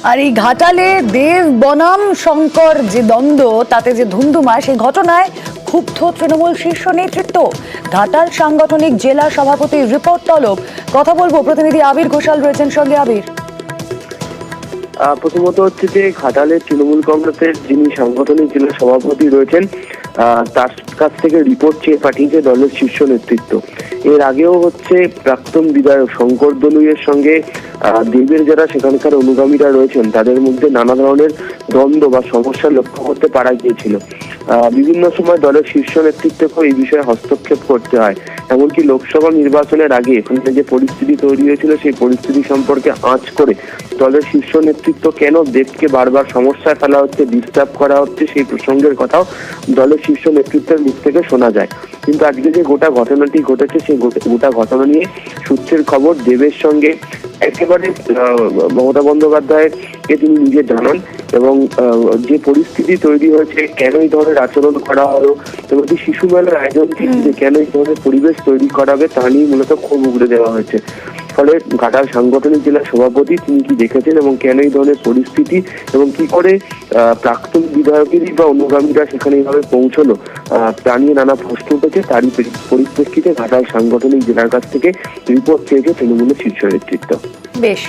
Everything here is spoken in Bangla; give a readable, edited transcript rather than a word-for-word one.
আর এই ঘাটালে দেব বনাম শঙ্কর যে দ্বন্দ্ব, তাতে যে ধুন্ধুমা, সেই ঘটনায় ক্ষুব্ধ তৃণমূল শীর্ষ নেতৃত্ব। ঘাটাল সাংগঠনিক জেলা সভাপতির রিপোর্ট তলব। কথা বলবো, প্রতিনিধি আবির ঘোষাল রয়েছেন সঙ্গে। আবির, প্রথমত হচ্ছে যে ঘাটালের তৃণমূল কংগ্রেসের যিনি সাংগঠনিক জেলা সভাপতি রয়েছেন, তার কাছ থেকে রিপোর্ট চেয়ে পাঠিয়েছে দলের শীর্ষ নেতৃত্ব। এর আগেও হচ্ছে প্রাক্তন বিধায়ক শঙ্কর দলুইয়ের সঙ্গে দেবের যারা সেখানকার অনুগামীরা রয়েছেন তাদের মধ্যে নানা ধরনের দ্বন্দ্ব বা সমস্যা লক্ষ্য করতে পারা গিয়েছিল। বিভিন্ন সময় দলের শীর্ষ নেতৃত্বকে এই বিষয়ে হস্তক্ষেপ করতে হয়। এমনকি লোকসভা নির্বাচনের আগে এখানে যে পরিস্থিতি তৈরি হয়েছিল সেই পরিস্থিতি সম্পর্কে আঁচ করে দলের শীর্ষ নেতৃত্ব কেন দেবকে বারবার সমস্যায় ফেলা হচ্ছে, ডিস্টার্ব করা হচ্ছে, সেই প্রসঙ্গের কথাও দলের শীর্ষ নেতৃত্বের মুখ থেকে শোনা যায়। কিন্তু আজকে যে গোটা ঘটনাটি ঘটেছে সেই গোটা ঘটনা নিয়ে সূত্রের খবর দেবের সঙ্গে একেবারে মমতা বন্দ্যোপাধ্যায়কে তিনি নিজে জানান এবং যে পরিস্থিতি তৈরি হয়েছে, কেন এই ধরনের আচরণ করা হলো এবং যে শিশু মেলার আয়োজন যে কেন এই ধরনের পরিবেশ তৈরি করা হবে তা নিয়ে মূলত ক্ষোভ উগড়ে দেওয়া হয়েছে। ফলে ঘাটাল সাংগঠনিক জেলা সভাপতি তিনি কি দেখেছেন এবং কেন এই ধরনের পরিস্থিতি এবং কি করে প্রাক্তন বিধায়কেরই বা অনুগামীরা সেখানে এইভাবে পৌঁছলো, তা নিয়ে নানা প্রশ্ন উঠেছে। তারই পরিপ্রেক্ষিতে ঘাটাল সাংগঠনিক জেলার কাছ থেকে রিপোর্ট চেয়েছে তৃণমূলের শীর্ষ নেতৃত্ব। বেশ।